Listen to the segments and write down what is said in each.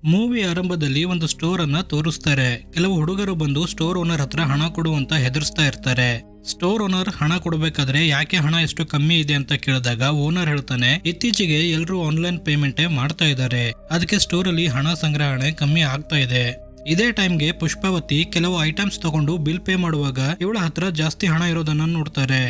Movie ಆರಂಭದಲ್ಲಿ ಒಂದು store ಅನ್ನ ತೋರಿಸ್ತಾರೆ. ಕೆಲವು ಹುಡುಗರು ಬಂದು ಸ್ಟೋರ್ ಓನರ್ ಹತ್ರ ಹಣ ಕೊಡು ಅಂತ ಹೆದರ್ಸ್ತಾ ಇರ್ತಾರೆ. ಸ್ಟೋರ್ ಓನರ್ ಹಣ ಕೊಡಬೇಕಾದ್ರೆ ಯಾಕೆ ಹಣ ಎಷ್ಟು ಕಮ್ಮಿ ಇದೆ ಅಂತ ಕೇಳಿದಾಗ ಓನರ್ ಹೇಳ್ತಾನೆ, ಇತ್ತೀಚೆಗೆ ಎಲ್ಲರೂ ಆನ್ಲೈನ್ ಪೇಮೆಂಟ್ ಮಾಡ್ತಾ ಇದ್ದಾರೆ, ಅದಕ್ಕೆ ಸ್ಟೋರ್ ಅಲ್ಲಿ ಹಣ ಸಂಗ್ರಹಣೆ ಕಮ್ಮಿ ಆಗ್ತಾ ಇದೆ. ಇದೇ ಟೈಮ್ಗೆ ಪುಷ್ಪಾವತಿ ಕೆಲವು ಐಟಮ್ಸ್ ತಗೊಂಡು ಬಿಲ್ ಪೇ ಮಾಡುವಾಗ ಇವಳ ಹತ್ರ ಜಾಸ್ತಿ ಹಣ ಇರೋದನ್ನ ನೋಡ್ತಾರೆ.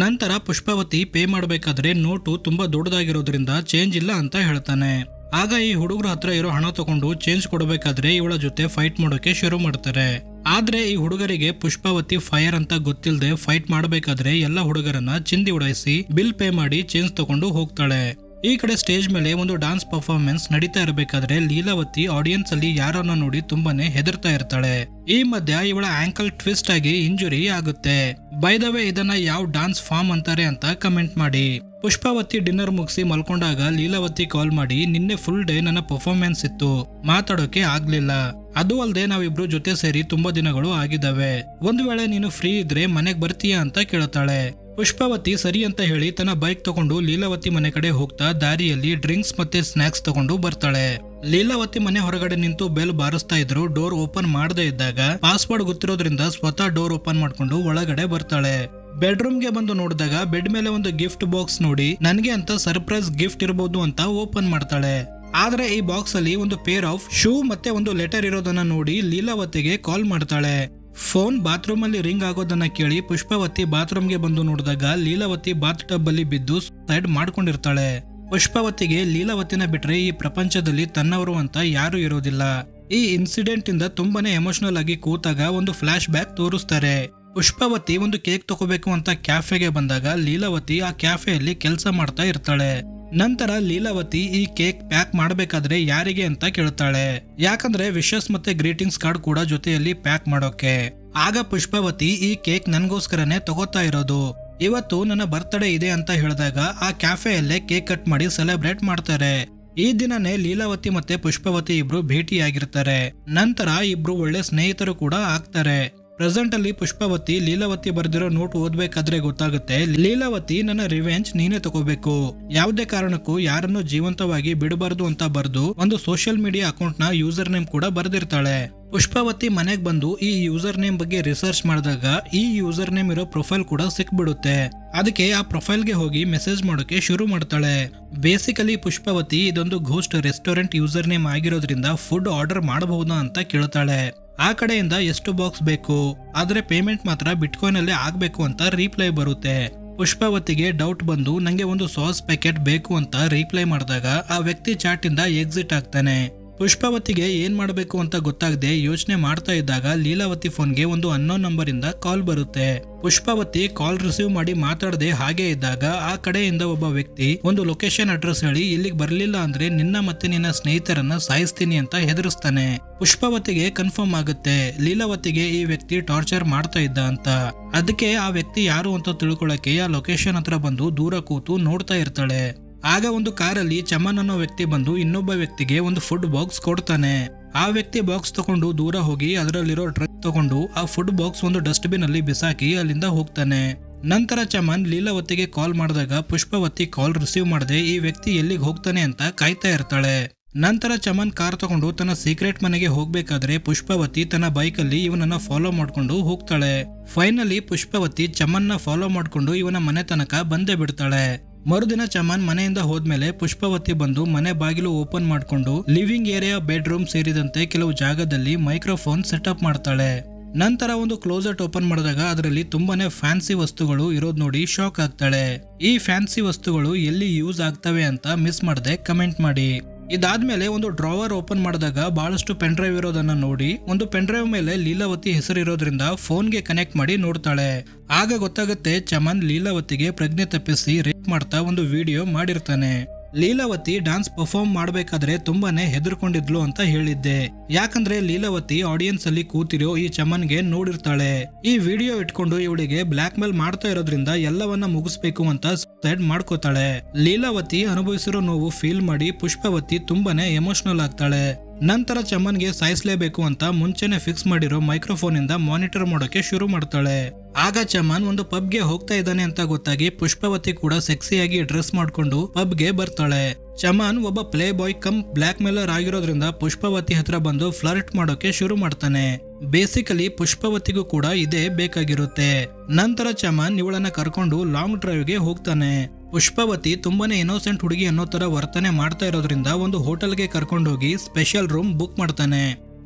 ನಂತರ ಪುಷ್ಪಾವತಿ ಪೇ ಮಾಡಬೇಕಾದ್ರೆ ನೋಟು ತುಂಬಾ ದೊಡ್ಡದಾಗಿರೋದ್ರಿಂದ ಚೇಂಜ್ ಇಲ್ಲ ಅಂತ ಹೇಳ್ತಾನೆ. ಆಗ ಈ ಹುಡುಗರ ಹತ್ರ ಇರೋ ಹಣ ತಗೊಂಡು ಚೇಂಜ್ ಕೊಡಬೇಕಾದ್ರೆ ಇವಳ ಜೊತೆ ಫೈಟ್ ಮಾಡೋಕೆ ಶುರು ಮಾಡ್ತಾರೆ. ಆದ್ರೆ ಈ ಹುಡುಗರಿಗೆ ಪುಷ್ಪಾವತಿ ಫೈರ್ ಅಂತ ಗೊತ್ತಿಲ್ಲದೆ ಫೈಟ್ ಮಾಡಬೇಕಾದ್ರೆ ಎಲ್ಲ ಹುಡುಗರನ್ನ ಚಿಂದಿ ಉಡಾಯಿಸಿ ಬಿಲ್ ಪೇ ಮಾಡಿ ಚೇಂಜ್ ತಗೊಂಡು ಹೋಗ್ತಾಳೆ. ಈ ಕಡೆ ಸ್ಟೇಜ್ ಮೇಲೆ ಒಂದು ಡಾನ್ಸ್ ಪರ್ಫಾರ್ಮೆನ್ಸ್ ನಡೀತಾ ಇರಬೇಕಾದ್ರೆ ಲೀಲಾವತಿ ಆಡಿಯನ್ಸ್ ಅಲ್ಲಿ ಯಾರನ್ನ ನೋಡಿ ತುಂಬಾನೇ ಹೆದರ್ತಾ ಇರ್ತಾಳೆ. ಈ ಮಧ್ಯ ಇವಳ ಆಂಕಲ್ ಟ್ವಿಸ್ಟ್ ಆಗಿ ಇಂಜುರಿ ಆಗುತ್ತೆ. ಬೈ ದ ವೇ ಇದನ್ನ ಯಾವ ಡಾನ್ಸ್ ಫಾರ್ಮ್ ಅಂತಾರೆ ಅಂತ ಕಮೆಂಟ್ ಮಾಡಿ. ಪುಷ್ಪಾವತಿ ಡಿನ್ನರ್ ಮುಗಿಸಿ ಮಲ್ಕೊಂಡಾಗ ಲೀಲಾವತಿ ಕಾಲ್ ಮಾಡಿ, ನಿನ್ನೆ ಫುಲ್ ಡೇ ನನ್ನ ಪರ್ಫಾರ್ಮೆನ್ಸ್ ಇತ್ತು, ಮಾತಾಡೋಕೆ ಆಗ್ಲಿಲ್ಲ. ಅದು ಅಲ್ಲದೆ ನಾವಿಬ್ರು ಜೊತೆ ಸೇರಿ ತುಂಬಾ ದಿನಗಳು ಆಗಿದ್ದಾವೆ, ಒಂದು ವೇಳೆ ನೀನು ಫ್ರೀ ಇದ್ರೆ ಮನೆಗ್ ಬರ್ತೀಯಾ ಅಂತ ಕೇಳ್ತಾಳೆ. ಪುಷ್ಪಾವತಿ ಸರಿ ಅಂತ ಹೇಳಿ ತನ್ನ ಬೈಕ್ ತಗೊಂಡು ಲೀಲಾವತಿ ಮನೆ ಕಡೆ ಹೋಗ್ತಾ ದಾರಿಯಲ್ಲಿ ಡ್ರಿಂಕ್ಸ್ ಮತ್ತೆ ಸ್ನಾಕ್ಸ್ ತಗೊಂಡು ಬರ್ತಾಳೆ. ಲೀಲಾವತಿ ಮನೆ ಹೊರಗಡೆ ನಿಂತು ಬೆಲ್ ಬಾರಿಸ್ತಾ ಇದ್ರು. ಡೋರ್ ಓಪನ್ ಮಾಡದೇ ಇದ್ದಾಗ ಪಾಸ್ವರ್ಡ್ ಗೊತ್ತಿರೋದ್ರಿಂದ ಸ್ವತಃ ಡೋರ್ ಓಪನ್ ಮಾಡ್ಕೊಂಡು ಒಳಗಡೆ ಬರ್ತಾಳೆ. ಬೆಡ್ರೂಮ್ ಗೆ ಬಂದು ನೋಡಿದಾಗ ಬೆಡ್ ಮೇಲೆ ಒಂದು ಗಿಫ್ಟ್ ಬಾಕ್ಸ್ ನೋಡಿ ನನ್ಗೆ ಅಂತ ಸರ್ಪ್ರೈಸ್ ಗಿಫ್ಟ್ ಇರಬಹುದು ಅಂತ ಓಪನ್ ಮಾಡ್ತಾಳೆ. ಆದ್ರೆ ಈ ಬಾಕ್ಸ್ ಅಲ್ಲಿ ಒಂದು ಪೇರ್ ಆಫ್ ಶೂ ಮತ್ತೆ ಒಂದು ಲೆಟರ್ ಇರೋದನ್ನ ನೋಡಿ ಲೀಲಾವತಿಗೆ ಕಾಲ್ ಮಾಡ್ತಾಳೆ. ಫೋನ್ ಬಾತ್ರೂಮ್ ಅಲ್ಲಿ ರಿಂಗ್ ಆಗೋದನ್ನ ಕೇಳಿ ಪುಷ್ಪಾವತಿ ಬಾತ್ರೂಮ್ ಗೆ ಬಂದು ನೋಡಿದಾಗ ಲೀಲಾವತಿ ಬಾತ್ ಟಬ್ ಅಲ್ಲಿ ಬಿದ್ದು ಸೂಸೈಡ್ ಮಾಡ್ಕೊಂಡಿರ್ತಾಳೆ. ಪುಷ್ಪಾವತಿಗೆ ಲೀಲಾವತಿನ ಬಿಟ್ರೆ ಈ ಪ್ರಪಂಚದಲ್ಲಿ ತನ್ನವರು ಅಂತ ಯಾರು ಇರೋದಿಲ್ಲ. ಈ ಇನ್ಸಿಡೆಂಟ್ ಇಂದ ತುಂಬಾನೇ ಎಮೋಷನಲ್ ಆಗಿ ಕೂತಾಗ ಒಂದು ಫ್ಲಾಶ್ ಬ್ಯಾಕ್ ತೋರಿಸ್ತಾರೆ. ಪುಷ್ಪಾವತಿ ಒಂದು ಕೇಕ್ ತಗೋಬೇಕು ಅಂತ ಕ್ಯಾಫೆಗೆ ಬಂದಾಗ ಲೀಲಾವತಿ ಆ ಕ್ಯಾಫೆಯಲ್ಲಿ ಕೆಲಸ ಮಾಡ್ತಾ ಇರ್ತಾಳೆ. ನಂತರ ಲೀಲಾವತಿ ಈ ಕೇಕ್ ಪ್ಯಾಕ್ ಮಾಡಬೇಕಾದ್ರೆ ಯಾರಿಗೆ ಅಂತ ಕೇಳ್ತಾಳೆ, ಯಾಕಂದ್ರೆ ವಿಶಸ್ ಮತ್ತೆ ಗ್ರೀಟಿಂಗ್ಸ್ ಕಾರ್ಡ್ ಕೂಡ ಜೊತೆಯಲ್ಲಿ ಪ್ಯಾಕ್ ಮಾಡೋಕೆ. ಆಗ ಪುಷ್ಪಾವತಿ ಈ ಕೇಕ್ ನನ್ಗೋಸ್ಕರನೇ ತಗೋತಾ ಇರೋದು, ಇವತ್ತು ನನ್ನ ಬರ್ತ್ಡೇ ಇದೆ ಅಂತ ಹೇಳಿದಾಗ ಆ ಕ್ಯಾಫೆಯಲ್ಲೇ ಕೇಕ್ ಕಟ್ ಮಾಡಿ ಸೆಲೆಬ್ರೇಟ್ ಮಾಡ್ತಾರೆ. ಈ ದಿನನೇ ಲೀಲಾವತಿ ಮತ್ತೆ ಪುಷ್ಪಾವತಿ ಇಬ್ರು ಭೇಟಿಯಾಗಿರ್ತಾರೆ. ನಂತರ ಇಬ್ರು ಒಳ್ಳೆ ಸ್ನೇಹಿತರು ಕೂಡ ಆಗ್ತಾರೆ. ಪ್ರೆಸೆಂಟ್ ಅಲ್ಲಿ ಪುಷ್ಪಾವತಿ ಲೀಲಾವತಿ ಬರ್ದಿರೋ ನೋಟ್ ಓದ್ಬೇಕಾದ್ರೆ ಗೊತ್ತಾಗುತ್ತೆ, ಲೀಲಾವತಿ ನನ್ನ ರಿವೆಂಜ್ ನೀನೇ ತಗೋಬೇಕು, ಯಾವುದೇ ಕಾರಣಕ್ಕೂ ಯಾರನ್ನು ಜೀವಂತವಾಗಿ ಬಿಡಬಾರ್ದು ಅಂತ ಬರ್ದು ಒಂದು ಸೋಷಿಯಲ್ ಮೀಡಿಯಾ ಅಕೌಂಟ್ ನ ಯೂಸರ್ ನೇಮ್ ಕೂಡ ಬರ್ದಿರ್ತಾಳೆ. ಪುಷ್ಪಾವತಿ ಮನೆಗ್ ಬಂದು ಈ ಯೂಸರ್ ನೇಮ್ ಬಗ್ಗೆ ರಿಸರ್ಚ್ ಮಾಡಿದಾಗ ಈ ಯೂಸರ್ ನೇಮ್ ಇರೋ ಪ್ರೊಫೈಲ್ ಕೂಡ ಸಿಕ್ಬಿಡುತ್ತೆ. ಅದಕ್ಕೆ ಆ ಪ್ರೊಫೈಲ್ ಗೆ ಹೋಗಿ ಮೆಸೇಜ್ ಮಾಡೋಕೆ ಶುರು ಮಾಡ್ತಾಳೆ. ಬೇಸಿಕಲಿ ಪುಷ್ಪಾವತಿ ಇದೊಂದು ಘೋಸ್ಟ್ ರೆಸ್ಟೋರೆಂಟ್ ಯೂಸರ್ ನೇಮ್ ಆಗಿರೋದ್ರಿಂದ ಫುಡ್ ಆರ್ಡರ್ ಮಾಡಬಹುದಾ ಅಂತ ಕೇಳ್ತಾಳೆ. ಆ ಕಡೆಯಿಂದ ಎಷ್ಟು ಬಾಕ್ಸ್ ಬೇಕು, ಆದ್ರೆ ಪೇಮೆಂಟ್ ಮಾತ್ರ ಬಿಟ್ಕಾಯಿನ್ ಅಲ್ಲೇ ಆಗ್ಬೇಕು ಅಂತ ರಿಪ್ಲೈ ಬರುತ್ತೆ. ಪುಷ್ಪಾವತಿಗೆ ಡೌಟ್ ಬಂದು ನಂಗೆ ಒಂದು ಸಾಸ್ ಪ್ಯಾಕೆಟ್ ಬೇಕು ಅಂತ ರಿಪ್ಲೈ ಮಾಡಿದಾಗ ಆ ವ್ಯಕ್ತಿ ಚಾಟ್ ಇಂದ ಎಕ್ಸಿಟ್ ಆಗ್ತಾನೆ. ಪುಷ್ಪಾವತಿಗೆ ಏನ್ ಮಾಡಬೇಕು ಅಂತ ಗೊತ್ತಾಗದೆ ಯೋಚನೆ ಮಾಡ್ತಾ ಇದ್ದಾಗ ಲೀಲಾವತಿ ಫೋನ್ಗೆ ಒಂದು ಅನ್ನೋನ್ ನಂಬರ್ ಇಂದ ಕಾಲ್ ಬರುತ್ತೆ. ಪುಷ್ಪಾವತಿ ಕಾಲ್ ರಿಸೀವ್ ಮಾಡಿ ಮಾತಾಡದೆ ಹಾಗೆ ಇದ್ದಾಗ ಆ ಕಡೆಯಿಂದ ಒಬ್ಬ ವ್ಯಕ್ತಿ ಒಂದು ಲೊಕೇಶನ್ ಅಡ್ರೆಸ್ ಹೇಳಿ ಇಲ್ಲಿಗೆ ಬರ್ಲಿಲ್ಲ ಅಂದ್ರೆ ನಿನ್ನ ಮತ್ತೆ ನಿನ್ನ ಸ್ನೇಹಿತರನ್ನ ಸಾಯಿಸ್ತೀನಿ ಅಂತ ಹೆದರಿಸ್ತಾನೆ. ಪುಷ್ಪಾವತಿಗೆ ಕನ್ಫರ್ಮ್ ಆಗುತ್ತೆ ಲೀಲಾವತಿಗೆ ಈ ವ್ಯಕ್ತಿ ಟಾರ್ಚರ್ ಮಾಡ್ತಾ ಇದ್ದ ಅಂತ. ಅದಕ್ಕೆ ಆ ವ್ಯಕ್ತಿ ಯಾರು ಅಂತ ತಿಳ್ಕೊಳಕ್ಕೆ ಆ ಲೊಕೇಶನ್ ಹತ್ರ ಬಂದು ದೂರ ಕೂತು ನೋಡ್ತಾ ಇರ್ತಾಳೆ. ಆಗ ಒಂದು ಕಾರಲ್ಲಿ ಚಮನ್ ಅನ್ನೋ ವ್ಯಕ್ತಿ ಬಂದು ಇನ್ನೊಬ್ಬ ವ್ಯಕ್ತಿಗೆ ಒಂದು ಫುಡ್ ಬಾಕ್ಸ್ ಕೊಡ್ತಾನೆ. ಆ ವ್ಯಕ್ತಿ ಬಾಕ್ಸ್ ತಗೊಂಡು ದೂರ ಹೋಗಿ ಅದರಲ್ಲಿರೋ ಡ್ರಗ್ ತಗೊಂಡು ಆ ಫುಡ್ ಬಾಕ್ಸ್ ಒಂದು ಡಸ್ಟ್ ಬಿನ್ ಅಲ್ಲಿ ಬಿಸಾಕಿ ಅಲ್ಲಿಂದ ಹೋಗ್ತಾನೆ. ನಂತರ ಚಮನ್ ಲೀಲಾವತಿಗೆ ಕಾಲ್ ಮಾಡಿದಾಗ ಪುಷ್ಪಾವತಿ ಕಾಲ್ ರಿಸೀವ್ ಮಾಡದೆ ಈ ವ್ಯಕ್ತಿ ಎಲ್ಲಿಗೆ ಹೋಗ್ತಾನೆ ಅಂತ ಕಾಯ್ತಾ ಇರ್ತಾಳೆ. ನಂತರ ಚಮನ್ ಕಾರ್ ತಗೊಂಡು ತನ್ನ ಸೀಕ್ರೆಟ್ ಮನೆಗೆ ಹೋಗ್ಬೇಕಾದ್ರೆ ಪುಷ್ಪಾವತಿ ತನ್ನ ಬೈಕ್ ಅಲ್ಲಿ ಇವನನ್ನ ಫಾಲೋ ಮಾಡ್ಕೊಂಡು ಹೋಗ್ತಾಳೆ. ಫೈನಲಿ ಪುಷ್ಪಾವತಿ ಚಮನ್ನ ಫಾಲೋ ಮಾಡ್ಕೊಂಡು ಇವನ ಮನೆ ತನಕ ಬಂದೇ ಬಿಡ್ತಾಳೆ. ಮರುದಿನ ಚಮನ್ ಮನೆಯಿಂದ ಹೋದ್ಮೇಲೆ ಪುಷ್ಪಾವತಿ ಬಂದು ಮನೆ ಬಾಗಿಲು ಓಪನ್ ಮಾಡ್ಕೊಂಡು ಲಿವಿಂಗ್ ಏರಿಯಾ, ಬೆಡ್ರೂಮ್ ಸೇರಿದಂತೆ ಕೆಲವು ಜಾಗದಲ್ಲಿ ಮೈಕ್ರೋಫೋನ್ ಸೆಟಪ್ ಮಾಡ್ತಾಳೆ. ನಂತರ ಒಂದು ಕ್ಲೋಸೆಟ್ ಓಪನ್ ಮಾಡಿದಾಗ ಅದರಲ್ಲಿ ತುಂಬಾನೇ ಫ್ಯಾನ್ಸಿ ವಸ್ತುಗಳು ಇರೋದ್ ನೋಡಿ ಶಾಕ್ ಆಗ್ತಾಳೆ. ಈ ಫ್ಯಾನ್ಸಿ ವಸ್ತುಗಳು ಎಲ್ಲಿ ಯೂಸ್ ಆಗ್ತವೆ ಅಂತ ಮಿಸ್ ಮಾಡದೆ ಕಮೆಂಟ್ ಮಾಡಿ. ಇದಾದ್ಮೇಲೆ ಒಂದು ಡ್ರಾವರ್ ಓಪನ್ ಮಾಡಿದಾಗ ಬಹಳಷ್ಟು ಪೆನ್ ಡ್ರೈವ್ ಇರೋದನ್ನ ನೋಡಿ ಒಂದು ಪೆನ್ ಡ್ರೈವ್ ಮೇಲೆ ಲೀಲಾವತಿ ಹೆಸರಿರೋದ್ರಿಂದ ಫೋನ್ಗೆ ಕನೆಕ್ಟ್ ಮಾಡಿ ನೋಡ್ತಾಳೆ. ಆಗ ಗೊತ್ತಾಗುತ್ತೆ ಚಮನ್ ಲೀಲಾವತಿಗೆ ಪ್ರಜ್ಞೆ ತಪ್ಪಿಸಿ ರೇಪ್ ಮಾಡ್ತಾ ಒಂದು ವಿಡಿಯೋ ಮಾಡಿರ್ತಾನೆ. ಲೀಲಾವತಿ ಡಾನ್ಸ್ ಪರ್ಫಾರ್ಮ್ ಮಾಡಬೇಕಾದ್ರೆ ತುಂಬಾನೇ ಹೆದರ್ಕೊಂಡಿದ್ಲು ಅಂತ ಹೇಳಿದ್ದೆ, ಯಾಕಂದ್ರೆ ಲೀಲಾವತಿ ಆಡಿಯನ್ಸ್ ಅಲ್ಲಿ ಕೂತಿರೋ ಈ ಚಮನ್ಗೆ ನೋಡಿರ್ತಾಳೆ. ಈ ವಿಡಿಯೋ ಇಟ್ಕೊಂಡು ಇವಳಿಗೆ ಬ್ಲಾಕ್ ಮೇಲ್ ಮಾಡ್ತಾ ಇರೋದ್ರಿಂದ ಎಲ್ಲವನ್ನ ಮುಗಿಸ್ಬೇಕು ಅಂತ ಸೂಸೈಡ್ ಮಾಡ್ಕೋತಾಳೆ. ಲೀಲಾವತಿ ಅನುಭವಿಸಿರೋ ನೋವು ಫೀಲ್ ಮಾಡಿ ಪುಷ್ಪಾವತಿ ತುಂಬಾನೇ ಎಮೋಷನಲ್ ಆಗ್ತಾಳೆ. ನಂತರ ಚಮನ್ಗೆ ಸಾಯಿಸ್ಲೇಬೇಕು ಅಂತ ಮುಂಚೆನೆ ಫಿಕ್ಸ್ ಮಾಡಿರೋ ಮೈಕ್ರೋಫೋನ್ ಇಂದ ಮಾನಿಟರ್ ಮಾಡೋಕೆ ಶುರು ಮಾಡ್ತಾಳೆ. ಆಗ ಚಮನ್ ಒಂದು ಪಬ್ಗೆ ಹೋಗ್ತಾ ಇದ್ದಾನೆ ಅಂತ ಗೊತ್ತಾಗಿ ಪುಷ್ಪಾವತಿ ಕೂಡ ಸೆಕ್ಸಿಯಾಗಿ ಡ್ರೆಸ್ ಮಾಡ್ಕೊಂಡು ಪಬ್ಗೆ ಬರ್ತಾಳೆ. ಚಮನ್ ಒಬ್ಬ play boy cum blackmailer ಆಗಿರೋದ್ರಿಂದ ಪುಷ್ಪವತಿ ಹತ್ರ ಬಂದು ಫ್ಲರ್ಟ್ ಮಾಡೋಕೆ ಶುರು ಮಾಡ್ತಾನೆ. ಬೇಸಿಕಲಿ ಪುಷ್ಪವತಿಗೂ ಕೂಡ ಇದೇ ಬೇಕಾಗಿರುತ್ತೆ. ನಂತರ ಚಮನ್ ಇವಳನ್ನ ಕರ್ಕೊಂಡು ಲಾಂಗ್ ಡ್ರೈವ್ಗೆ ಹೋಗ್ತಾನೆ. ಪುಷ್ಪವತಿ ತುಂಬಾನೇ ಇನ್ನೋಸೆಂಟ್ ಹುಡುಗಿ ಅನ್ನೋ ತರ ವರ್ತನೆ ಮಾಡ್ತಾ ಇರೋದ್ರಿಂದ ಒಂದು ಹೋಟೆಲ್ಗೆ ಕರ್ಕೊಂಡೋಗಿ ಸ್ಪೆಷಲ್ ರೂಮ್ ಬುಕ್ ಮಾಡ್ತಾನೆ.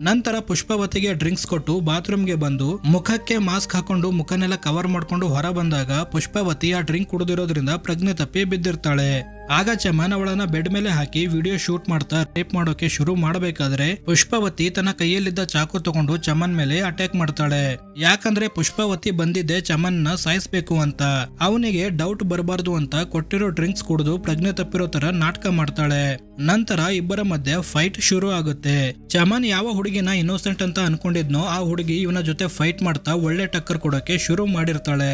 ನಂತರ ಪುಷ್ಪವತಿಗೆ ಡ್ರಿಂಕ್ಸ್ ಕೊಟ್ಟು ಬಾತ್ರೂಮ್ಗೆ ಬಂದು ಮುಖಕ್ಕೆ ಮಾಸ್ಕ್ ಹಾಕೊಂಡು ಮುಖನೆಲ್ಲ ಕವರ್ ಮಾಡ್ಕೊಂಡು ಹೊರ ಬಂದಾಗ ಪುಷ್ಪವತಿ ಆ ಡ್ರಿಂಕ್ ಕುಡಿದಿರೋದ್ರಿಂದ ಪ್ರಜ್ಞೆ ತಪ್ಪಿ ಬಿದ್ದಿರ್ತಾಳೆ. ಆಗ ಚಮನ್ ಅವಳನ್ನ ಬೆಡ್ ಮೇಲೆ ಹಾಕಿ ವಿಡಿಯೋ ಶೂಟ್ ಮಾಡ್ತಾ ರೇಪ್ ಮಾಡೋಕೆ ಶುರು ಮಾಡಬೇಕಾದ್ರೆ ಪುಷ್ಪವತಿ ತನ್ನ ಕೈಯಲ್ಲಿದ್ದ ಚಾಕು ತಗೊಂಡು ಚಮನ್ ಮೇಲೆ ಅಟ್ಯಾಕ್ ಮಾಡ್ತಾಳೆ. ಯಾಕಂದ್ರೆ ಪುಷ್ಪವತಿ ಬಂದಿದ್ದೆ ಚಮನ್ನ ಸಾಯಿಸ್ಬೇಕು ಅಂತ. ಅವನಿಗೆ ಡೌಟ್ ಬರಬಾರ್ದು ಅಂತ ಕೊಟ್ಟಿರೋ ಡ್ರಿಂಕ್ಸ್ ಕುಡಿದು ಪ್ರಜ್ಞೆ ತಪ್ಪಿರೋ ತರ ನಾಟಕ ಮಾಡ್ತಾಳೆ. ನಂತರ ಇಬ್ಬರ ಮಧ್ಯೆ ಫೈಟ್ ಶುರು ಆಗುತ್ತೆ. ಚಮನ್ ಯಾವ ಹುಡುಗಿನ ಇನ್ನೋಸೆಂಟ್ ಅಂತ ಅನ್ಕೊಂಡಿದ್ನೋ ಆ ಹುಡುಗಿ ಇವನ ಜೊತೆ ಫೈಟ್ ಮಾಡ್ತಾ ಒಳ್ಳೆ ಟಕ್ಕರ್ ಕೊಡೋಕೆ ಶುರು ಮಾಡಿರ್ತಾಳೆ.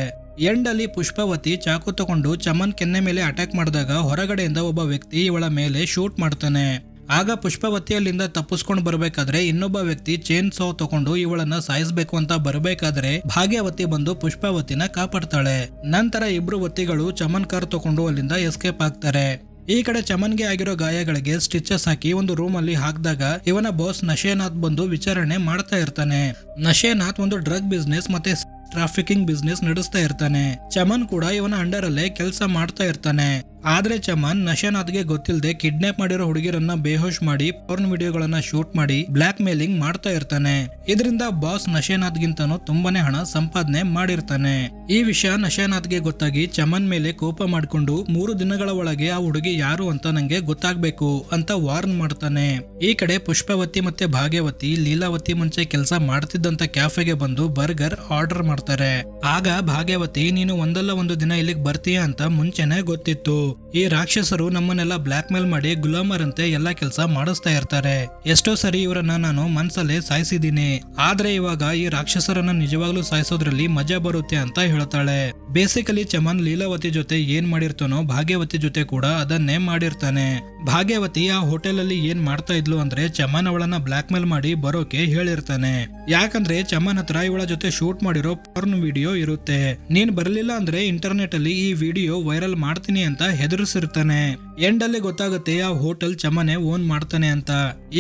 ಎಂಡ್ ಅಲ್ಲಿ ಪುಷ್ಪವತಿ ಚಾಕು ತಗೊಂಡು ಚಮನ್ ಕೆನ್ನೆ ಮೇಲೆ ಅಟ್ಯಾಕ್ ಮಾಡಿದಾಗ ಹೊರಗಡೆಯಿಂದ ಒಬ್ಬ ವ್ಯಕ್ತಿ ಇವಳ ಮೇಲೆ ಶೂಟ್ ಮಾಡ್ತಾನೆ. ಆಗ ಪುಷ್ಪವತಿ ಅಲ್ಲಿಂದ ತಪ್ಪಿಸ್ಕೊಂಡು ಬರ್ಬೇಕಾದ್ರೆ ಇನ್ನೊಬ್ಬ ವ್ಯಕ್ತಿ ಚೇನ್ ಸಾ ತಗೊಂಡು ಇವಳನ್ನ ಸಾಯಿಸ್ಬೇಕು ಅಂತ ಬರಬೇಕಾದ್ರೆ ಭಾಗ್ಯವತಿ ಬಂದು ಪುಷ್ಪವತಿನ ಕಾಪಾಡ್ತಾಳೆ. ನಂತರ ಇಬ್ರು ವ್ಯಕ್ತಿಗಳು ಚಮನ್ ಕಾರ್ ತಗೊಂಡು ಅಲ್ಲಿಂದ ಎಸ್ಕೇಪ್ ಆಗ್ತಾರೆ. ಈ ಕಡೆ ಚಮನ್ಗೆ ಆಗಿರೋ ಗಾಯಗಳಿಗೆ ಸ್ಟಿಚಸ್ ಹಾಕಿ ಒಂದು ರೂಮ್ ಅಲ್ಲಿ ಹಾಕಿದಾಗ ಇವನ ಬಾಸ್ ನಶೇನಾಥ್ ಬಂದು ವಿಚಾರಣೆ ಮಾಡ್ತಾ ಇರ್ತಾನೆ. ನಶೇನಾಥ್ ಒಂದು ಡ್ರಗ್ ಬಿಸ್ನೆಸ್ ಮತ್ತೆ ಟ್ರಾಫಿಕಿಂಗ್ ಬಿಸ್ನೆಸ್ ನಡೆಸ್ತಾ ಇರ್ತಾನೆ. ಚಮನ್ ಕೂಡ ಇವನ ಅಂಡರ್ ಅಲ್ಲೇ ಕೆಲಸ ಮಾಡ್ತಾ ಇರ್ತಾನೆ. ಆದ್ರೆ ಚಮನ್ ನಶೇನಾಥ್ಗೆ ಗೊತ್ತಿಲ್ಲದೆ ಕಿಡ್ನಾಪ್ ಮಾಡಿರೋ ಹುಡುಗಿರನ್ನ ಬೇಹೋಶ್ ಮಾಡಿ ಪೋರ್ನ್ ವಿಡಿಯೋಗಳನ್ನ ಶೂಟ್ ಮಾಡಿ ಬ್ಲಾಕ್ ಮೇಲಿಂಗ್ ಮಾಡ್ತಾ ಇರ್ತಾನೆ. ಇದರಿಂದ ಬಾಸ್ ನಶೇನಾಥ್ ಗಿಂತನೂ ತುಂಬಾನೇ ಹಣ ಸಂಪಾದನೆ ಮಾಡಿರ್ತಾನೆ. ಈ ವಿಷಯ ನಶೇನಾಥ್ಗೆ ಗೊತ್ತಾಗಿ ಚಮನ್ ಮೇಲೆ ಕೋಪ ಮಾಡ್ಕೊಂಡು 3 ದಿನಗಳ ಒಳಗೆ ಆ ಹುಡುಗಿ ಯಾರು ಅಂತ ನಂಗೆ ಗೊತ್ತಾಗ್ಬೇಕು ಅಂತ ವಾರ್ನ್ ಮಾಡ್ತಾನೆ. ಈ ಕಡೆ ಪುಷ್ಪವತಿ ಮತ್ತೆ ಭಾಗ್ಯವತಿ ಲೀಲಾವತಿ ಮುಂಚೆ ಕೆಲಸ ಮಾಡ್ತಿದ್ದಂತ ಕ್ಯಾಫೆಗೆ ಬಂದು ಬರ್ಗರ್ ಆರ್ಡರ್ ಮಾಡ್ತಾರೆ. ಆಗ ಭಾಗ್ಯವತಿ ನೀನು ಒಂದಲ್ಲ ಒಂದು ದಿನ ಇಲ್ಲಿಗೆ ಬರ್ತೀಯ ಅಂತ ಮುಂಚೆನೆ ಗೊತ್ತಿತ್ತು. ಈ ರಾಕ್ಷಸರು ನಮ್ಮನ್ನೆಲ್ಲ ಬ್ಲಾಕ್ ಮೇಲ್ ಮಾಡಿ ಗುಲಾಮರ್ ಅಂತೆ ಎಲ್ಲಾ ಕೆಲಸ ಮಾಡಿಸ್ತಾ ಇರ್ತಾರೆ. ಎಷ್ಟೋ ಸರಿ ಇವರನ್ನ ನಾನು ಮನ್ಸಲ್ಲೇ ಸಾಯಿಸಿದೀನಿ. ಆದ್ರೆ ಇವಾಗ ಈ ರಾಕ್ಷಸರನ್ನ ನಿಜವಾಗ್ಲೂ ಸಾಯಿಸೋದ್ರಲ್ಲಿ ಮಜಾ ಬರುತ್ತೆ ಅಂತ ಹೇಳ್ತಾಳೆ. ಬೇಸಿಕಲಿ ಚಮನ್ ಲೀಲಾವತಿ ಜೊತೆ ಏನ್ ಮಾಡಿರ್ತಾನೋ ಭಾಗ್ಯವತಿ ಜೊತೆ ಕೂಡ ಅದನ್ನೇ ಮಾಡಿರ್ತಾನೆ. ಭಾಗ್ಯವತಿ ಆ ಹೋಟೆಲ್ ಅಲ್ಲಿ ಏನ್ ಮಾಡ್ತಾ ಇದ್ಲು ಅಂದ್ರೆ ಚಮನ್ ಅವಳನ್ನ ಬ್ಲಾಕ್ ಮೇಲ್ ಮಾಡಿ ಬರೋಕೆ ಹೇಳಿರ್ತಾನೆ. ಯಾಕಂದ್ರೆ ಚಮನ್ ಹತ್ರ ಇವಳ ಜೊತೆ ಶೂಟ್ ಮಾಡಿರೋ ಪೋರ್ನ್ ವಿಡಿಯೋ ಇರುತ್ತೆ. ನೀನ್ ಬರ್ಲಿಲ್ಲ ಅಂದ್ರೆ ಇಂಟರ್ನೆಟ್ ಅಲ್ಲಿ ಈ ವಿಡಿಯೋ ವೈರಲ್ ಮಾಡ್ತೀನಿ ಅಂತ ಹೆದರಿಸಿರ್ತಾನೆ. ಎಂಡ್ ಅಲ್ಲಿ ಗೊತ್ತಾಗುತ್ತೆ ಆ ಹೋಟೆಲ್ ಚಮನೆ ಓನ್ ಮಾಡ್ತಾನೆ ಅಂತ.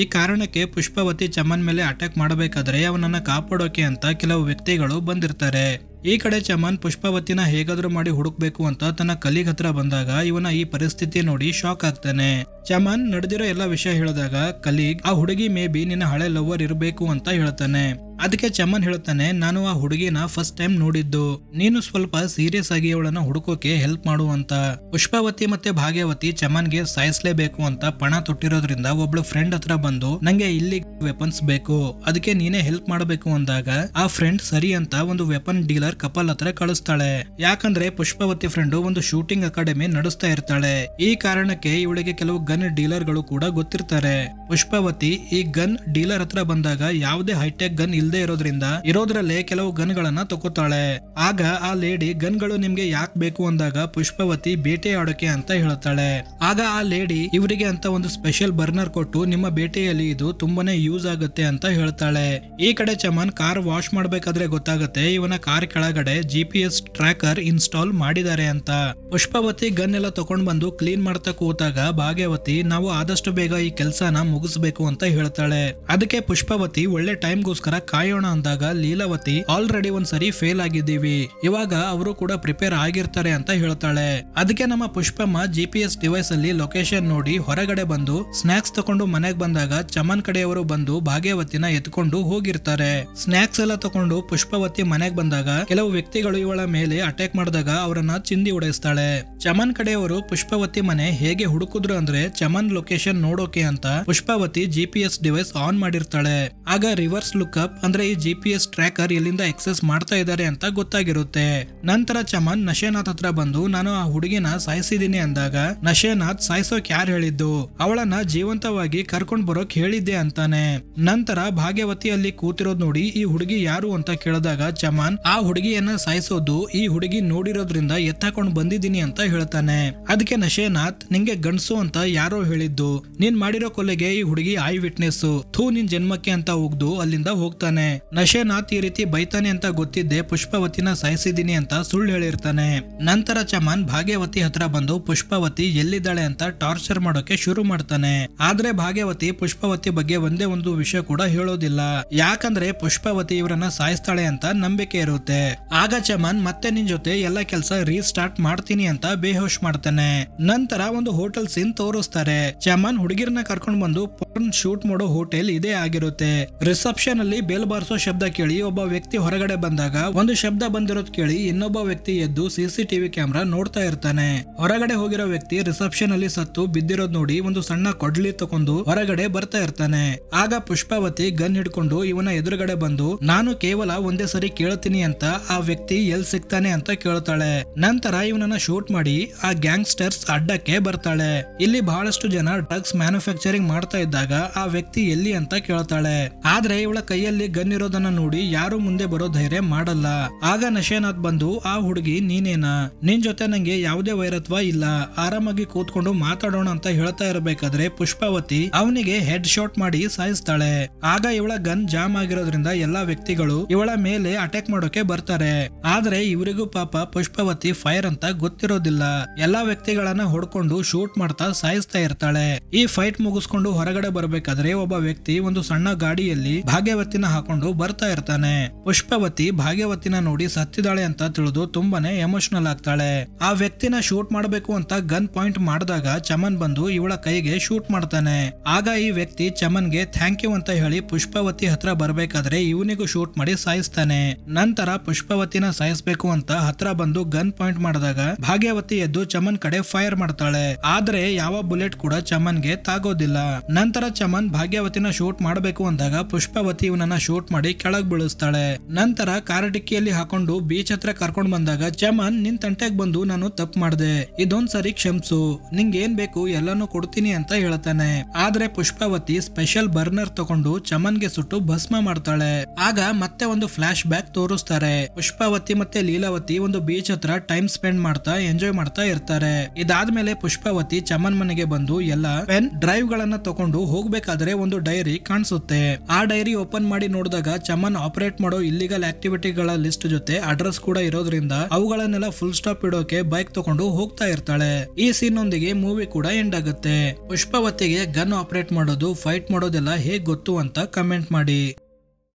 ಈ ಕಾರಣಕ್ಕೆ ಪುಷ್ಪವತಿ ಚಮನ್ ಮೇಲೆ ಅಟ್ಯಾಕ್ ಮಾಡಬೇಕಾದ್ರೆ ಅವನನ್ನ ಕಾಪಾಡೋಕೆ ಅಂತ ಕೆಲವು ವ್ಯಕ್ತಿಗಳು ಬಂದಿರ್ತಾರೆ. ಈ ಕಡೆ ಚಮನ್ ಪುಷ್ಪವತಿನ ಹೇಗಾದ್ರೂ ಮಾಡಿ ಹುಡುಕ್ಬೇಕು ಅಂತ ತನ್ನ ಕಲೀಗ್ ಹತ್ರ ಬಂದಾಗ ಇವನ ಈ ಪರಿಸ್ಥಿತಿ ನೋಡಿ ಶಾಕ್ ಆಗ್ತಾನೆ. ಚಮನ್ ನಡೆದಿರೋ ಎಲ್ಲಾ ವಿಷಯ ಹೇಳಿದಾಗ ಕಲೀಗ್ ಆ ಹುಡುಗಿ ಮೇ ಬಿ ನಿನ್ನ ಹಳೆ ಲವರ್ ಇರಬೇಕು ಅಂತ ಹೇಳ್ತಾನೆ. ಅದಕ್ಕೆ ಚಮನ್ ಹೇಳ್ತಾನೆ, ನಾನು ಆ ಹುಡುಗಿನ ಫಸ್ಟ್ ಟೈಮ್ ನೋಡಿದ್ದು, ನೀನು ಸ್ವಲ್ಪ ಸೀರಿಯಸ್ ಆಗಿ ಅವಳನ್ನ ಹುಡುಕೋಕೆ ಹೆಲ್ಪ್ ಮಾಡು ಅಂತ. ಪುಷ್ಪವತಿ ಮತ್ತೆ ಭಾಗ್ಯವತಿ ಚಮನ್ಗೆ ಸಾಯಿಸ್ಲೇಬೇಕು ಅಂತ ಪಣ ತೊಟ್ಟಿರೋದ್ರಿಂದ ಒಬ್ಳು ಫ್ರೆಂಡ್ ಹತ್ರ ಬಂದು ನಂಗೆ ಇಲ್ಲಿ ವೆಪನ್ಸ್ ಬೇಕು, ಅದಕ್ಕೆ ನೀನೇ ಹೆಲ್ಪ್ ಮಾಡಬೇಕು ಅಂದಾಗ ಆ ಫ್ರೆಂಡ್ ಸರಿ ಅಂತ ಒಂದು ವೆಪನ್ ಡೀಲರ್ ಕಪಲ್ ಹತ್ರ ಕಳಿಸ್ತಾಳೆ. ಯಾಕಂದ್ರೆ ಪುಷ್ಪವತಿ ಫ್ರೆಂಡ್ ಒಂದು ಶೂಟಿಂಗ್ ಅಕಾಡೆಮಿ ನಡೆಸ್ತಾ ಇರ್ತಾಳೆ. ಈ ಕಾರಣಕ್ಕೆ ಇವಳಿಗೆ ಕೆಲವು ಗನ್ ಡೀಲರ್ ಗಳು ಕೂಡ ಗೊತ್ತಿರ್ತಾರೆ. ಪುಷ್ಪವತಿ ಈ ಗನ್ ಡೀಲರ್ ಹತ್ರ ಬಂದಾಗ ಯಾವುದೇ ಹೈಟೆಕ್ ಗನ್ ಇಲ್ದೇ ಇರೋದ್ರಲ್ಲೇ ಕೆಲವು ಗನ್ ಗಳನ್ನ ತಗೋತಾಳೆ. ಆಗ ಆ ಲೇಡಿ ಗನ್ ಗಳು ನಿಮ್ಗೆ ಯಾಕೆ ಬೇಕು ಅಂದಾಗ ಪುಷ್ಪವತಿ ಬೇಟೆ ಆಡೋಕೆ ಅಂತ ಹೇಳ್ತಾಳೆ. ಆಗ ಆ ಲೇಡಿ ಇವರಿಗೆ ಅಂತ ಒಂದು ಸ್ಪೆಷಲ್ ಬರ್ನರ್ ಕೊಟ್ಟು ನಿಮ್ಮ ಬೇಟೆಯಲ್ಲಿ ಇದು ತುಂಬಾನೇ ಯೂಸ್ ಆಗುತ್ತೆ ಅಂತ ಹೇಳ್ತಾಳೆ. ಈ ಕಡೆ ಚಮನ್ ಕಾರ್ ವಾಶ್ ಮಾಡ್ಬೇಕಾದ್ರೆ ಗೊತ್ತಾಗುತ್ತೆ ಇವನ ಕಾರ್ ಕೆಳಗಡೆ GPS ಟ್ರ್ಯಾಕರ್ ಇನ್ಸ್ಟಾಲ್ ಮಾಡಿದ್ದಾರೆ ಅಂತ. ಪುಷ್ಪವತಿ ಗನ್ ಎಲ್ಲ ತಕೊಂಡ್ ಬಂದು ಕ್ಲೀನ್ ಮಾಡ್ತಾ ಕೂತಾಗ ಭಾಗ್ಯವತಿ ನಾವು ಆದಷ್ಟು ಬೇಗ ಈ ಕೆಲ್ಸನ ಮುಗಿಸ್ಬೇಕು ಅಂತ ಹೇಳ್ತಾಳೆ. ಅದಕ್ಕೆ ಪುಷ್ಪವತಿ ಒಳ್ಳೆ ಟೈಮ್ಗೋಸ್ಕರ ಕಾಯೋಣ ಅಂದಾಗ ಲೀಲಾವತಿ ಆಲ್ರೆಡಿ ಒಂದ್ಸರಿ ಫೇಲ್ ಆಗಿದ್ದೀವಿ, ಇವಾಗ ಅವರು ಕೂಡ ಪ್ರಿಪೇರ್ ಆಗಿರ್ತಾರೆ ಅಂತ ಹೇಳ್ತಾಳೆ. ಅದಕ್ಕೆ ನಮ್ಮ ಪುಷ್ಪಮ್ಮ GPS ಡಿವೈಸ್ ಅಲ್ಲಿ ಲೊಕೇಶನ್ ನೋಡಿ ಹೊರಗಡೆ ಬಂದು ಸ್ನಾಕ್ಸ್ ತಕೊಂಡು ಮನೆಗೆ ಬಂದಾಗ ಚಮನ್ ಕಡೆಯವರು ಬಂದು ಭಾಗ್ಯವತಿನ ಎತ್ಕೊಂಡು ಹೋಗಿರ್ತಾರೆ. ಸ್ನಾಕ್ಸ್ ಎಲ್ಲ ತಕೊಂಡು ಪುಷ್ಪವತಿ ಮನೆಗೆ ಬಂದಾಗ ಕೆಲವು ವ್ಯಕ್ತಿಗಳು ಇವಳ ಮೇಲೆ ಅಟ್ಯಾಕ್ ಮಾಡಿದಾಗ ಅವರನ್ನ ಚಿಂದಿ ಉಡೈಸ್ತಾಳೆ. ಚಮನ್ ಕಡೆಯವರು ಪುಷ್ಪವತಿ ಮನೆ ಹೇಗೆ ಹುಡುಕಿದ್ರು ಅಂದ್ರೆ ಚಮನ್ ಲೊಕೇಶನ್ ನೋಡೋಕೆ ಅಂತ ಪುಷ್ಪವತಿ GPS ಡಿವೈಸ್ ಆನ್ ಮಾಡಿರ್ತಾಳೆ. ಆಗ ರಿವರ್ಸ್ ಲುಕ್ಅಪ್ ಅಂದ್ರೆ ಈ GPS ಟ್ರ್ಯಾಕರ್ ಎಲ್ಲಿಂದ ಎಕ್ಸೆಸ್ ಮಾಡ್ತಾ ಇದ್ದಾರೆ ಅಂತ ಗೊತ್ತಾಗಿರುತ್ತೆ. ನಂತರ ಚಮನ್ ನಶೇನಾಥ್ ಹತ್ರ ಬಂದು ನಾನು ಆ ಹುಡುಗಿನ ಸಾಯಿಸಿದೀನಿ ಅಂದಾಗ ನಶೇನಾಥ್ ಸಾಯಿಸೋಕ್ ಯಾರು ಹೇಳಿದ್ದು, ಅವಳನ್ನ ಜೀವಂತವಾಗಿ ಕರ್ಕೊಂಡ್ ಬರೋಕ್ ಹೇಳಿದ್ದೆ ಅಂತಾನೆ. ನಂತರ ಭಾಗ್ಯವತಿ ಅಲ್ಲಿ ಕೂತಿರೋದ್ ನೋಡಿ ಈ ಹುಡುಗಿ ಯಾರು ಅಂತ ಕೇಳಿದಾಗ ಚಮನ್ ಆ ಹುಡುಗಿಯನ್ನ ಸಾಯಿಸೋದು ಈ ಹುಡುಗಿ ನೋಡಿರೋದ್ರಿಂದ ಎತ್ತಾಕೊಂಡ್ ಬಂದಿದ್ದೀನಿ ಅಂತ ಹೇಳ್ತಾನೆ. ಅದಕ್ಕೆ ನಶೇನಾಥ್ ನಿಂಗೆ ಗಂಡ್ಸು ಅಂತ ಯಾರೋ ಹೇಳಿದ್ದು, ನೀನ್ ಮಾಡಿರೋ ಕೊಲೆಗೆ ಈ ಹುಡುಗಿ ಐ ವಿಟ್ನೆಸ್, ಥೂ ನಿನ್ ಜನ್ಮಕ್ಕೆ ಅಂತ ಹೋಗ್ದು ಅಲ್ಲಿಂದ ಹೋಗ್ತಾನೆ. ಹೇಳ್ತಾನೆ. ನಶೇನಾಥ್ ಈ ರೀತಿ ಬೈತಾನೆ ಅಂತ ಗೊತ್ತಿದ್ದೆ ಪುಷ್ಪವತಿನ ಸಾಯಿಸಿದೀನಿ ಅಂತ ಸುಳ್ಳು ಹೇಳಿರ್ತಾನೆ. ನಂತರ ಚಮನ್ ಭಾಗ್ಯವತಿ ಹತ್ರ ಬಂದು ಪುಷ್ಪವತಿ ಎಲ್ಲಿದ್ದಾಳೆ ಅಂತ ಟಾರ್ಚರ್ ಮಾಡೋಕೆ ಶುರು ಮಾಡ್ತಾನೆ. ಆದ್ರೆ ಭಾಗ್ಯವತಿ ಪುಷ್ಪವತಿ ಬಗ್ಗೆ ಒಂದೇ ಒಂದು ವಿಷಯ ಕೂಡ ಹೇಳೋದಿಲ್ಲ. ಯಾಕಂದ್ರೆ ಪುಷ್ಪವತಿ ಇವರನ್ನ ಸಾಯಿಸ್ತಾಳೆ ಅಂತ ನಂಬಿಕೆ ಇರುತ್ತೆ. ಆಗ ಚಮನ್ ಮತ್ತೆ ನಿನ್ ಜೊತೆ ಎಲ್ಲ ಕೆಲಸ ರೀಸ್ಟಾರ್ಟ್ ಮಾಡ್ತೀನಿ ಅಂತ ಬೇಹೋಶ್ ಮಾಡ್ತಾನೆ. ನಂತರ ಒಂದು ಹೋಟೆಲ್ ಸೀನ್ ತೋರಿಸ್ತಾರೆ. ಚಮನ್ ಹುಡುಗಿರನ್ನ ಕರ್ಕೊಂಡ್ ಬಂದು ಪೋರ್ನ್ ಶೂಟ್ ಮಾಡೋ ಹೋಟೆಲ್ ಇದೇ ಆಗಿರುತ್ತೆ. ರಿಸೆಪ್ಷನ್ ಅಲ್ಲಿ ಬೇಲ್ ಬಾರಿಸೋ ಶಬ್ದ ಕೇಳಿ ಒಬ್ಬ ವ್ಯಕ್ತಿ ಹೊರಗಡೆ ಬಂದಾಗ ಒಂದು ಶಬ್ದ ಬಂದಿರೋದ್ ಕೇಳಿ ಇನ್ನೊಬ್ಬ ವ್ಯಕ್ತಿ ಎದ್ದು ಸಿಸಿಟಿವಿ ಕ್ಯಾಮೆರಾ ನೋಡ್ತಾ ಇರ್ತಾನೆ. ಹೊರಗಡೆ ಹೋಗಿರೋ ವ್ಯಕ್ತಿ ರಿಸೆಪ್ಷನ್ ಅಲ್ಲಿ ಸತ್ತು ಬಿದ್ದಿರೋದ್ ನೋಡಿ ಒಂದು ಸಣ್ಣ ಕೊಡ್ಲಿ ತಕೊಂಡು ಹೊರಗಡೆ ಬರ್ತಾ ಇರ್ತಾನೆ. ಆಗ ಪುಷ್ಪವತಿ ಗನ್ ಹಿಡ್ಕೊಂಡು ಇವನ ಎದುರುಗಡೆ ಬಂದು ನಾನು ಕೇವಲ ಒಂದೇ ಸರಿ ಕೇಳ್ತೀನಿ ಅಂತ ಆ ವ್ಯಕ್ತಿ ಎಲ್ ಸಿಗ್ತಾನೆ ಅಂತ ಕೇಳ್ತಾಳೆ. ನಂತರ ಇವನನ್ನ ಶೂಟ್ ಮಾಡಿ ಆ ಗ್ಯಾಂಗ್ಸ್ಟರ್ಸ್ ಅಡ್ಡಕ್ಕೆ ಬರ್ತಾಳೆ. ಇಲ್ಲಿ ಬಹಳಷ್ಟು ಜನ ಡ್ರಗ್ಸ್ ಮ್ಯಾನುಫ್ಯಾಕ್ಚರಿಂಗ್ ಮಾಡ್ತಾ ಇದ್ದಾಗ ಆ ವ್ಯಕ್ತಿ ಎಲ್ಲಿ ಅಂತ ಕೇಳ್ತಾಳೆ. ಆದ್ರೆ ಇವಳ ಕೈಯಲ್ಲಿ ಗನ್ ಇರೋದನ್ನ ನೋಡಿ ಯಾರು ಮುಂದೆ ಬರೋ ಧೈರ್ಯ ಮಾಡಲ್ಲ. ಆಗ ನಶೇನಾಥ್ ಬಂದು ಆ ಹುಡುಗಿ ನೀನೇನಾ, ನಿನ್ ಜೊತೆ ನಂಗೆ ಯಾವುದೇ ವೈರತ್ವ ಇಲ್ಲ, ಆರಾಮಾಗಿ ಕೂತ್ಕೊಂಡು ಮಾತಾಡೋಣ ಅಂತ ಹೇಳ್ತಾ ಇರಬೇಕಾದ್ರೆ ಪುಷ್ಪವತಿ ಅವನಿಗೆ ಹೆಡ್ ಶಾಟ್ ಮಾಡಿ ಸಾಯಿಸ್ತಾಳೆ. ಆಗ ಇವಳ ಗನ್ ಜಾಮ್ ಆಗಿರೋದ್ರಿಂದ ಎಲ್ಲಾ ವ್ಯಕ್ತಿಗಳು ಇವಳ ಮೇಲೆ ಅಟ್ಯಾಕ್ ಮಾಡೋಕೆ ಬರ್ತಾರೆ. ಆದ್ರೆ ಇವರಿಗೂ ಪಾಪ ಪುಷ್ಪವತಿ ಫೈರ್ ಅಂತ ಗೊತ್ತಿರೋದಿಲ್ಲ. ಎಲ್ಲಾ ವ್ಯಕ್ತಿಗಳನ್ನ ಹೊಡ್ಕೊಂಡು ಶೂಟ್ ಮಾಡ್ತಾ ಸಾಯಿಸ್ತಾ ಇರ್ತಾಳೆ. ಈ ಫೈಟ್ ಮುಗಿಸ್ಕೊಂಡು ಹೊರಗಡೆ ಬರ್ಬೇಕಾದ್ರೆ ಒಬ್ಬ ವ್ಯಕ್ತಿ ಒಂದು ಸಣ್ಣ ಗಾಡಿಯಲ್ಲಿ ಭಾಗ್ಯವತಿನ ಹಾಕೊಂಡು ಬರ್ತಾ ಇರ್ತಾನೆ. ಪುಷ್ಪವತಿ ಭಾಗ್ಯವತಿನ ನೋಡಿ ಸತ್ತಿದಾಳೆ ಅಂತ ತಿಳಿದು ತುಂಬಾನೇ ಎಮೋಷನಲ್ ಆಗ್ತಾಳೆ. ಆ ವ್ಯಕ್ತಿನ ಶೂಟ್ ಮಾಡಬೇಕು ಅಂತ ಗನ್ ಪಾಯಿಂಟ್ ಮಾಡಿದಾಗ ಚಮನ್ ಬಂದು ಇವಳ ಕೈಗೆ ಶೂಟ್ ಮಾಡ್ತಾನೆ. ಆಗ ಈ ವ್ಯಕ್ತಿ ಚಮನ್ಗೆ ಥ್ಯಾಂಕ್ ಯು ಅಂತ ಹೇಳಿ ಪುಷ್ಪವತಿ ಹತ್ರ ಬರ್ಬೇಕಾದ್ರೆ ಇವನಿಗೂ ಶೂಟ್ ಮಾಡಿ ಸಾಯಿಸ್ತಾನೆ. ನಂತರ ಪುಷ್ಪವತಿನ ಸಾಯಿಸ್ಬೇಕು ಅಂತ ಹತ್ರ ಬಂದು ಗನ್ ಪಾಯಿಂಟ್ ಮಾಡಿದಾಗ ಭಾಗ್ಯವತಿ ಎದ್ದು ಚಮನ್ ಕಡೆ ಫೈರ್ ಮಾಡ್ತಾಳೆ. ಆದ್ರೆ ಯಾವ ಬುಲೆಟ್ ಕೂಡ ಚಮನ್ಗೆ ತಾಗೋದಿಲ್ಲ. ನಂತರ ಚಮನ್ ಭಾಗ್ಯವತಿನ ಶೂಟ್ ಮಾಡಬೇಕು ಅಂದಾಗ ಪುಷ್ಪವತಿ ಇವನನ್ನ ಶೂಟ್ ಮಾಡಿ ಕೆಳಗ್ ಬೀಳಿಸ್ತಾಳೆ. ನಂತರ ಕಾರ್ ಡಿಕ್ಕಿಯಲ್ಲಿ ಹಾಕೊಂಡು ಬೀಚ್ ಹತ್ರ ಕರ್ಕೊಂಡ್ ಬಂದಾಗ ಚಮನ್ ನಿನ್ ತಂಟೆಗ್ ಬಂದು ನಾನು ತಪ್ಪು ಮಾಡ್ದೆ, ಇದೊಂದ್ ಸರಿ ಕ್ಷಮಿಸು, ನಿಂಗೆ ಏನ್ ಬೇಕು ಎಲ್ಲಾನು ಕೊಡ್ತೀನಿ ಅಂತ ಹೇಳ್ತಾನೆ. ಆದ್ರೆ ಪುಷ್ಪವತಿ ಸ್ಪೆಷಲ್ ಬರ್ನರ್ ತಗೊಂಡು ಚಮನ್ಗೆ ಸುಟ್ಟು ಭಸ್ಮ ಮಾಡ್ತಾಳೆ. ಆಗ ಮತ್ತೆ ಒಂದು ಫ್ಲಾಶ್ ಬ್ಯಾಕ್ ತೋರಿಸ್ತಾರೆ. ಪುಷ್ಪವತಿ ಮತ್ತೆ ಲೀಲಾವತಿ ಒಂದು ಬೀಚ್ ಹತ್ರ ಟೈಮ್ ಸ್ಪೆಂಡ್ ಮಾಡ್ತಾ ಎಂಜಾಯ್ ಮಾಡ್ತಾ ಇರ್ತಾರೆ. ಇದಾದ್ಮೇಲೆ ಪುಷ್ಪವತಿ ಚಮನ್ ಮನೆಗೆ ಬಂದು ಎಲ್ಲ ಪೆನ್ ಡ್ರೈವ್ ಗಳನ್ನ ತಗೊಂಡು ಹೋಗ್ಬೇಕಾದ್ರೆ ಒಂದು ಡೈರಿ ಕಾಣಿಸುತ್ತೆ. ಆ ಡೈರಿ ಓಪನ್ ಮಾಡಿ ನೋಡಿದಾಗ ಚಮನ್ ಆಪರೇಟ್ ಮಾಡೋ ಇಲ್ಲಿಗಲ್ ಆಕ್ಟಿವಿಟಿಗಳ ಲಿಸ್ಟ್ ಜೊತೆ ಅಡ್ರೆಸ್ ಕೂಡ ಇರೋದ್ರಿಂದ ಅವುಗಳನ್ನೆಲ್ಲ ಫುಲ್ ಸ್ಟಾಪ್ ಇಡೋಕೆ ಬೈಕ್ ತಗೊಂಡು ಹೋಗ್ತಾ ಇರ್ತಾಳೆ. ಈ ಸೀನ್ ಒಂದಿಗೆ ಮೂವಿ ಕೂಡ ಎಂಡ್ ಆಗುತ್ತೆ. ಪುಷ್ಪವತಿಗೆ ಗನ್ ಆಪರೇಟ್ ಮಾಡೋದು, ಫೈಟ್ ಮಾಡೋದೆಲ್ಲ ಹೇಗ್ ಗೊತ್ತು ಅಂತ ಕಮೆಂಟ್ ಮಾಡಿ.